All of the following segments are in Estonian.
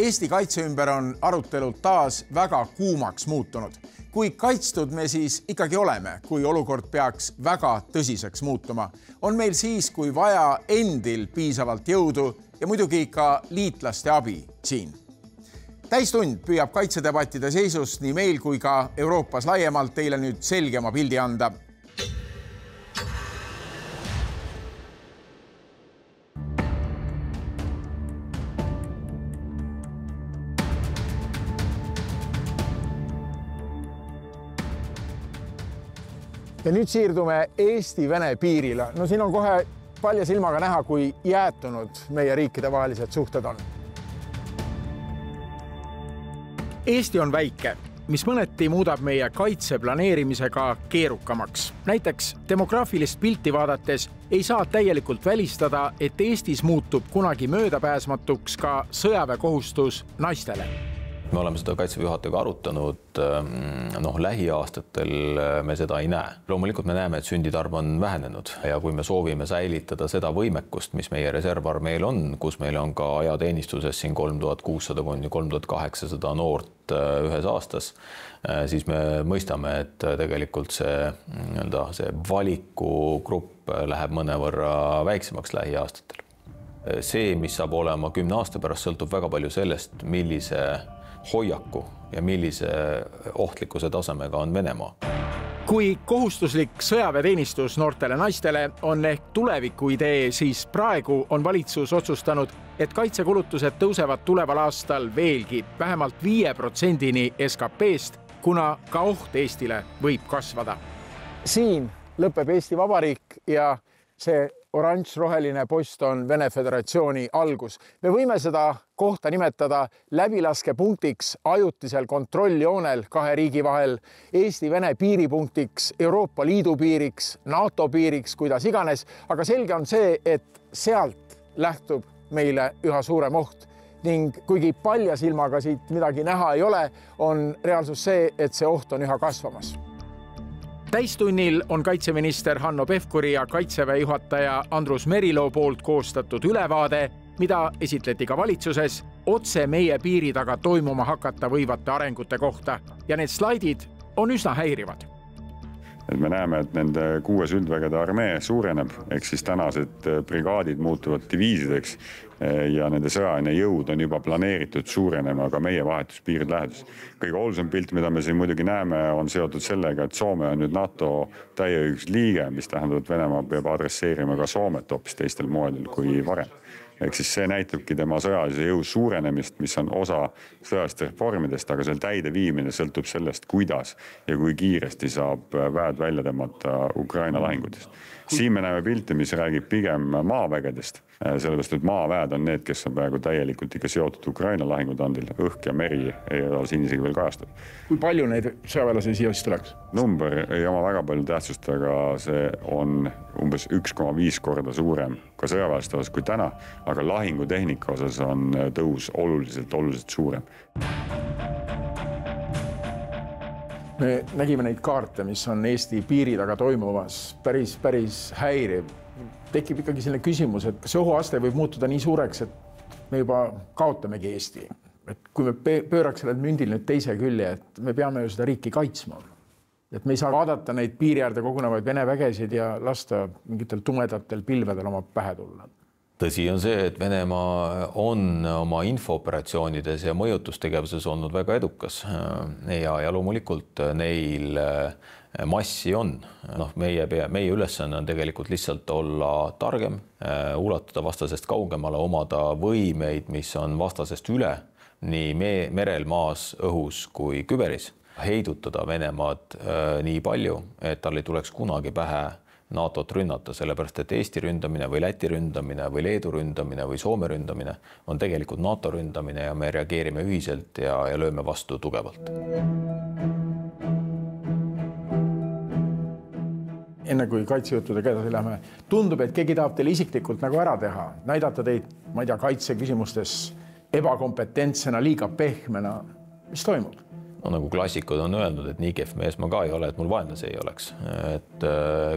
Eesti kaitse ümber on arutelud taas väga kuumaks muutunud. Kui kaitstud me siis ikkagi oleme, kui olukord peaks väga tõsiseks muutuma, on meil siis, kui vaja endil piisavalt jõudu ja muidugi ka liitlaste abi siin. Täistund püüab kaitsedebattide seisust nii meil kui ka Euroopas laiemalt teile nüüd selgema pildi anda. Ja nüüd siirdume Eesti-Vene piirile. No siin on kohe palja silmaga näha, kui jäätunud meie riikide vahelised suhted on. Eesti on väike, mis mõneti muudab meie kaitse planeerimisega keerukamaks. Näiteks demograafilist pilti vaadates ei saa täielikult välistada, et Eestis muutub kunagi möödapääsmatuks ka sõjaväekohustus naistele. Me oleme seda Kaitseväe juhatajaga arutanud, lähiaastatel me seda ei näe. Loomulikult me näeme, et sündide arv on vähenenud ja kui me soovime säilitada seda võimekust, mis meie reservarmeel on, kus meil on ka ajateenistuses siin 3600–3800 noort ühes aastas, siis me mõistame, et tegelikult see valikugrupp läheb mõnevõrra väiksemaks lähiaastatel. See, mis saab olema 10 aasta pärast, sõltub väga palju sellest, millise hoiaku ja millise ohtlikkuse tasemega on Venemaa. Kui kohustuslik sõjaväeteenistus noortele naistele on ehk tuleviku idee, siis praegu on valitsus otsustanud, et kaitsekulutused tõusevad tuleval aastal veelgi vähemalt 5%-ni SKP-st, kuna ka oht Eestile võib kasvada. Siin lõpeb Eesti Vabariik ja see oranž-roheline post on Vene Föderatsiooni algus. Me võime seda kohta nimetada läbilaskepunktiks ajutisel kontrolljoonel kahe riigi vahel, Eesti-Vene piiripunktiks, Euroopa Liidu piiriks, NATO piiriks, kuidas iganes. Aga selge on see, et sealt lähtub meile üha suurem oht. Ning kuigi palja silmaga siit midagi näha ei ole, on reaalsus see, et see oht on üha kasvamas. Täistunnil on kaitseminister Hanno Pevkuri ja Kaitseväe juhataja Andrus Merilo poolt koostatud ülevaade, mida esitleti ka valitsuses otse meie piiri taga toimuma hakata võivate arengute kohta. Ja need slaidid on üsna häirivad. Me näeme, et nende 6 üldvägede armee suureneb, ehk siis tänased brigaadid muutuvad diviisideks ja nende sõjaline jõud on juba planeeritud suurenema ka meie vahetuspiirid lähedus. Kõige olulisem pilt, mida me siin muidugi näeme, on seotud sellega, et Soome on nüüd NATO täieõigus liige, mis tähendab, et Venemaa peab adresseerima ka Soomet hoopis teistel moedel kui varem. Ehk siis see näitabki tema sõjalise jõu suurenemist, mis on osa sõjalist reformidest, aga seal täide viimine sõltub sellest, kuidas ja kui kiiresti saab väed välja tõmmata Ukraina lahingutest. Siin me näeme pilti, mis räägib pigem maavägedest, sellepärast, et maaväed on need, kes on praegu täielikult ikka seotud Ukraina lahingutandil. Õhk ja meri ei ole siin isegi veel kajastud. Kui palju neid sõjaväelasi siia siis tuleks? Number ei oma väga palju tähtsust, aga see on umbes 1,5 korda suurem ka sõjaväeliste osas kui täna, aga lahingutehnika osas on tõus oluliselt suurem. Me nägime neid kaarte, mis on Eesti piiri taga toimumas, päris häiriv. Tekib ikkagi selline küsimus, et kas ohuaste võib muutuda nii suureks, et me juba kaotamegi Eesti. Et kui me pööraks sellel mündil nüüd teise külje, et me peame ju seda riiki kaitsma. Et me ei saa vaadata neid piiri äärde kogunevaid Vene vägesid ja lasta mingitel tumedatel pilvedel oma pähe tulla. Tõsi on see, et Venemaa on oma infooperatsioonides ja mõjutustegevuses olnud väga edukas ja loomulikult neil massi on. Meie ülesanne on tegelikult lihtsalt olla targem, ulatuda vastasest kaugemale, omada võimeid, mis on vastasest üle, nii merel, maas, õhus kui küberis. Heidutada Venemaad nii palju, et tal ei tuleks kunagi pähe NATO-t rünnata, sellepärast, et Eesti ründamine või Läti ründamine või Leedu ründamine või Soome ründamine on tegelikult NATO ründamine ja me reageerime ühiselt ja lööme vastu tugevalt. Enne kui kaitsejuttudega edasi läheme, tundub, et keegi tahab teile isiklikult nagu ära teha, näidata teid, kaitseküsimustes ebakompetentsena, liiga pehmena. Mis toimub? nagu klassikud on öelnud, et nii kehv mees ma ka ei ole, et mul vaenlasi ei oleks. Et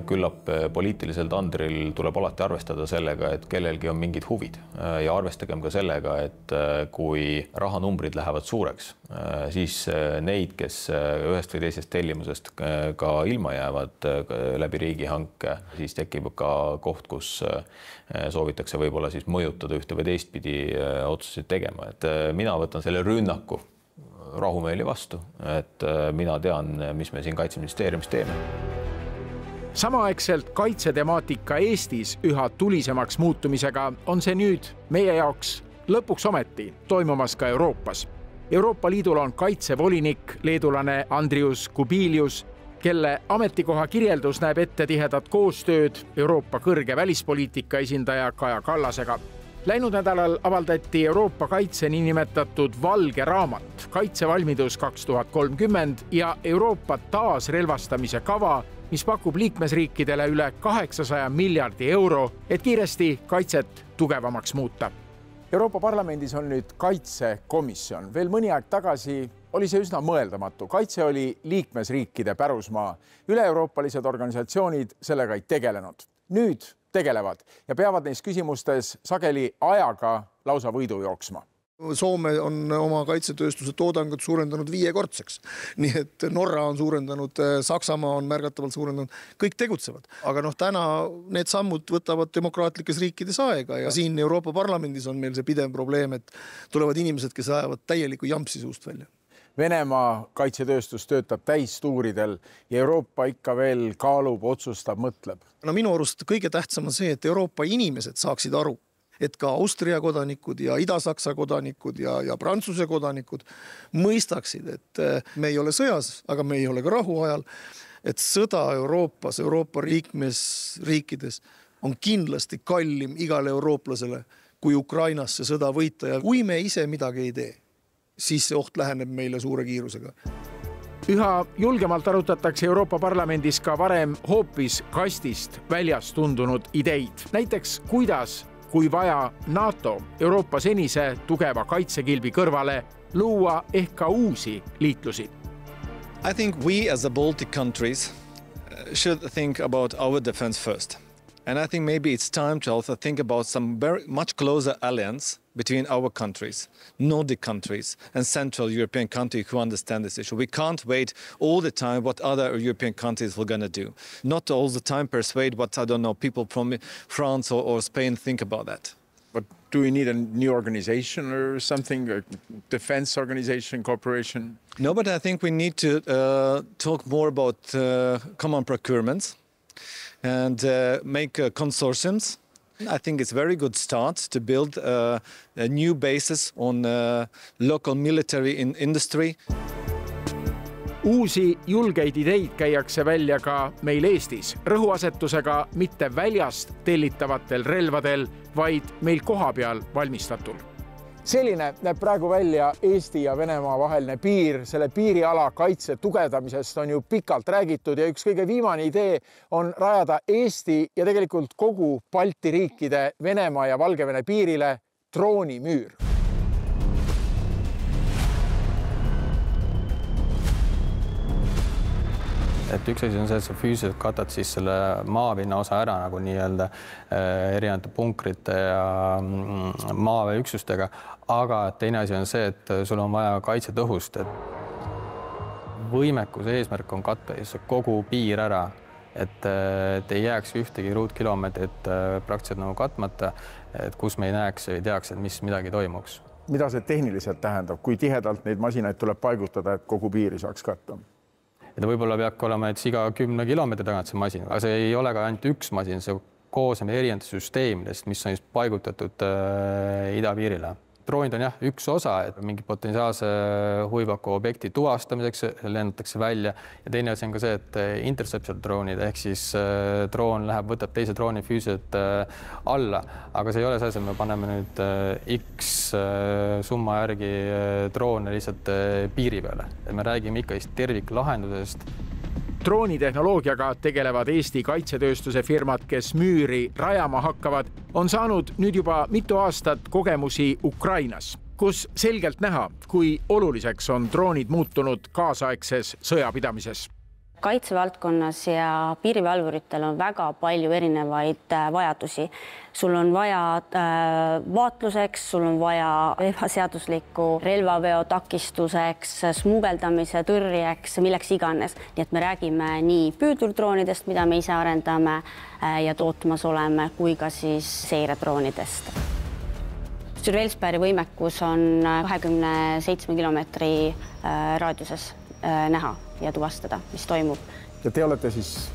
küllap poliitilisel tandril tuleb alati arvestada sellega, et kellelgi on mingid huvid ja arvestagem ka sellega, et kui rahanumbrid lähevad suureks, siis neid, kes ühest või teisest tellimusest ka ilma jäävad läbi riigihanke, siis tekib ka koht, kus soovitakse võib-olla siis mõjutada ühte või teistpidi otsuseid tegema. Et mina võtan selle rünnaku rahumeeli vastu, et mina tean, mis me siin Kaitseministeeriumis teeme. Samaaegselt kaitsetemaatika Eestis üha tulisemaks muutumisega on see nüüd meie jaoks lõpuks ometi toimumas ka Euroopas. Euroopa Liidul on kaitsevolinik leedulane Andrius Kubilius, kelle ametikoha kirjeldus näeb ette tihedat koostööd Euroopa kõrge välispoliitika esindaja Kaja Kallasega. Läinud nädalal avaldati Euroopa kaitse niinimetatud valge raamat Kaitsevalmidus 2030 ja Euroopa taasrelvastamise kava, mis pakub liikmesriikidele üle 800 miljardi euro, et kiiresti kaitset tugevamaks muuta. Euroopa Parlamendis on nüüd kaitsekomisjon. Veel mõni aeg tagasi oli see üsna mõeldamatu. Kaitse oli liikmesriikide pärusmaa. Üle-euroopalised organisatsioonid sellega ei tegelenud. Nüüd tegelevad ja peavad neis küsimustes sageli ajaga lausa võidu jooksma. Soome on oma kaitsetööstuse toodangut suurendanud 5-kordseks. Nii et Norra on suurendanud, Saksamaa on märgatavalt suurendanud. Kõik tegutsevad. Aga täna need sammud võtavad demokraatlikes riikides aega ja siin Euroopa Parlamendis on meil see pidev probleem, et tulevad inimesed, kes ajavad täieliku jampsi suust välja. Venemaa kaitsetööstus töötab täistuuridel ja Euroopa ikka veel kaalub, otsustab, mõtleb. Minu arust kõige tähtsam on see, et Euroopa inimesed saaksid aru, et ka Austria kodanikud ja Ida-Saksa kodanikud ja Prantsuse kodanikud mõistaksid, et me ei ole sõjas, aga me ei ole ka rahu ajal, et sõda Euroopas, Euroopa liikmesriikides on kindlasti kallim igale eurooplasele, kui Ukrainas see sõda võita ja kui me ise midagi ei tee, siis see oht läheneb meile suure kiirusega. Üha julgemalt arutatakse Euroopa Parlamendis ka varem hoopis kastist väljas tundunud ideid. Näiteks kuidas, kui vaja NATO Euroopa senise tugeva kaitsekilbi kõrvale luua ehk ka uusi liitlusi. I think we as the Baltic countries should think about our defense first. And I think maybe it's time to also think about some very much closer alliance between our countries, Nordic countries and Central European countries who understand this issue. We can't wait all the time what other European countries are going to do. Not all the time persuade what, I don't know, people from France or Spain think about that. But do we need a new organization or something, a defense organization, cooperation? No, but I think we need to talk more about common procurements and make consortiums. I think it's a very good start to build a new basis on local military industry. Uusi julgeid ideid käiakse välja ka meil Eestis, rõhuasetusega mitte väljast tellitavatel relvadel, vaid meil kohapeal valmistatul. Selline näeb praegu välja Eesti ja Venemaa vaheline piir. Selle piiriala kaitse tugevdamisest on ju pikalt räägitud ja üks kõige viimane idee on rajada Eesti ja tegelikult kogu Balti riikide Venemaa ja Valgevene piirile droonimüür. Et üks asi on see, et sa füüsiliselt katad siis selle maapinna osa ära nagu nii-öelda erinevate punkrite ja maaväeüksustega, aga teine asi on see, et sul on vaja kaitsetõhust, et võimekuse eesmärk on katta kogu piir ära, et ei jääks ühtegi ruutkilomeetrit praktiliselt nagu katmata, et kus me ei näeks ja ei teaks, et mis midagi toimuks. Mida see tehniliselt tähendab, kui tihedalt neid masinaid tuleb paigutada, et kogu piiri saaks katta? Ja ta võib-olla peabki olema iga 10 kilomeetri tagant see masin, aga see ei ole ka ainult üks masin, see koosneb erinevatest süsteemidest, mis on paigutatud idapiirile. Droonid on jah üks osa, et mingi potentsiaalse huvipaku objekti tuvastamiseks lendatakse välja ja teine asi on ka see, et interception droonid ehk siis droon läheb, võtab teise drooni füüsiliselt alla, aga see ei ole see, et me paneme nüüd X summa järgi droone lihtsalt piiri peale. Me räägime ikka terviklahendusest. Droonitehnoloogiaga tegelevad Eesti kaitsetööstuse firmad, kes müüri rajama hakkavad, on saanud nüüd juba mitu aastat kogemusi Ukrainas. kus selgelt näha, kui oluliseks on droonid muutunud kaasaegses sõjapidamises. Kaitsevaldkonnas ja piirivalvuritel on väga palju erinevaid vajadusi. Sul on vaja vaatluseks, sul on vaja ebaseadusliku relvaveo takistuseks, smugeldamise tõrjeks, milleks iganes. Nii et me räägime nii püüdurdroonidest, mida me ise arendame ja tootmas oleme, kui ka siis seiredroonidest. Surveillance-pääri võimekus on 27 kilomeetri raadiuses näha ja tuvastada, mis toimub. Ja te olete siis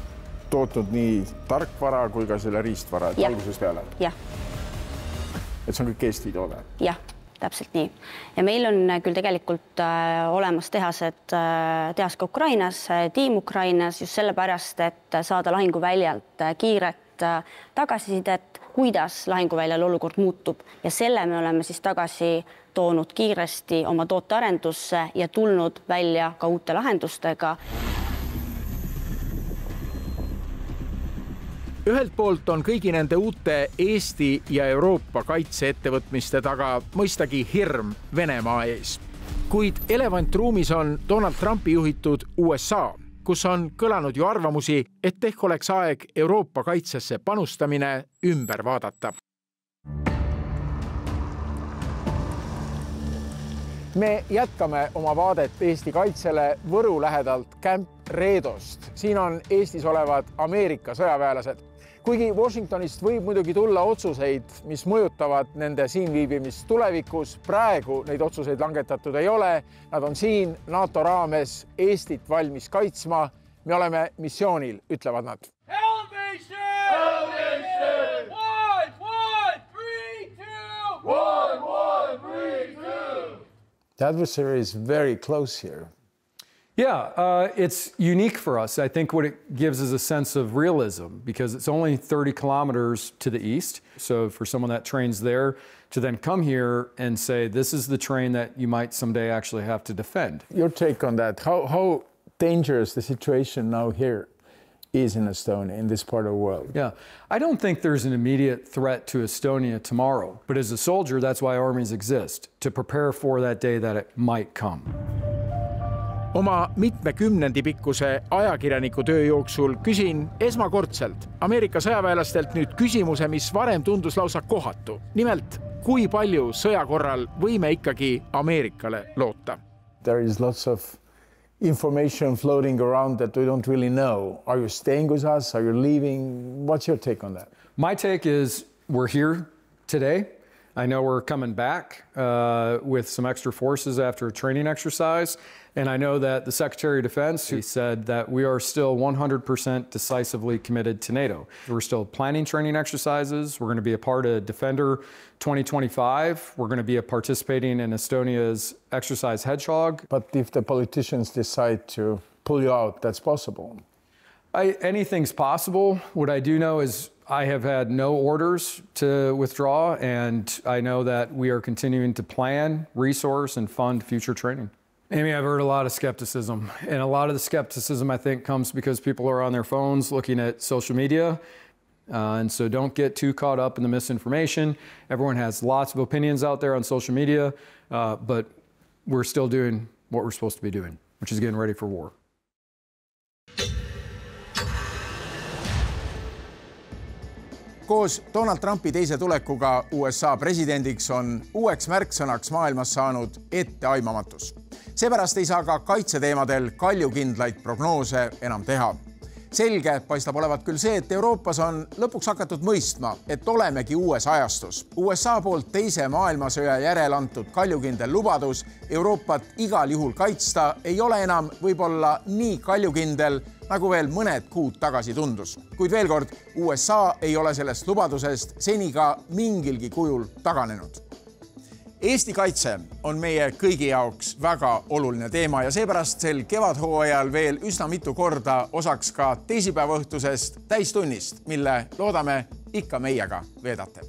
tootnud nii tarkvara kui ka selle riistvara alguses peale? Jah. Et see on kõik Eesti toode? Jah, täpselt nii. Ja meil on küll tegelikult olemas tehas ka Ukrainas, tiim Ukrainas just sellepärast, et saada lahinguväljalt kiiret tagasisidet, kuidas lahinguväljal olukord muutub ja selle me oleme siis tagasi toonud kiiresti oma tootearendusse ja tulnud välja ka uute lahendustega. Ühelt poolt on kõigi nende uute Eesti ja Euroopa kaitseettevõtmiste taga mõistagi hirm Venemaa ees. Kuid elevantruumis on Donald Trumpi juhitud USA, kus on kõlanud ju arvamusi, et ehk oleks aeg Euroopa kaitsesse panustamine ümber vaadata. Me jätkame oma vaadet Eesti kaitsele Võru lähedalt Camp Reedost. Siin on Eestis olevad Ameerika sõjaväelased. Kuigi Washingtonist võib muidugi tulla otsuseid, mis mõjutavad nende siin viibimist tulevikus, praegu neid otsuseid langetatud ei ole. Nad on siin NATO raames Eestit valmis kaitsma. Me oleme missioonil, ütlevad nad. The adversary is very close here. Yeah, it's unique for us. I think what it gives is a sense of realism because it's only 30 kilometers to the east. So for someone that trains there to then come here and say, this is the terrain that you might someday actually have to defend. Your take on that, how dangerous the situation now here is in Estonia, in this part of the world? Yeah, I don't think there's an immediate threat to Estonia tomorrow. But as a soldier, that's why armies exist, to prepare for that day that it might come. Oma mitmekümnendi pikkuse ajakirjaniku töö jooksul küsin esmakordselt Ameerika sõjaväelastelt nüüd küsimuse, mis varem tundus lausa kohatu. Nimelt, kui palju sõja korral võime ikkagi Ameerikale loota? There is lots of information floating around that we don't really know. Are you staying with us? Are you leaving? What's your take on that? My take is we're here today. I know we're coming back with some extra forces after a training exercise. And I know that the Secretary of Defense, he said that we are still 100% decisively committed to NATO. We're still planning training exercises. We're going to be a part of Defender 2025. We're going to be participating in Estonia's exercise Hedgehog. But if the politicians decide to pull you out, that's possible. Anything's possible. What I do know is I have had no orders to withdraw, and I know that we are continuing to plan, resource, and fund future training. Amy, I've heard a lot of skepticism, and a lot of the skepticism, I think, comes because people are on their phones looking at social media, and so don't get too caught up in the misinformation. Everyone has lots of opinions out there on social media, but we're still doing what we're supposed to be doing, which is getting ready for war. Koos Donald Trumpi teise tulekuga USA presidendiks on uueks märksõnaks maailmas saanud etteaimamatus. Seepärast ei saa ka kaitseteemadel kaljukindlaid prognoose enam teha. Selge paistab olevat küll see, et Euroopas on lõpuks hakatud mõistma, et olemegi uues ajastus. USA poolt teise maailmasõja järel antud kaljukindel lubadus Euroopat igal juhul kaitsta ei ole enam võib-olla nii kaljukindel, nagu veel mõned kuud tagasi tundus. Kuid veel kord, USA ei ole sellest lubadusest seni ka mingilgi kujul taganenud. Eesti kaitse on meie kõigi jaoks väga oluline teema ja seepärast sel kevadhooajal veel üsna mitu korda osaks ka teisipäeva õhtusest täistunnist, mille loodame ikka meiega veedate.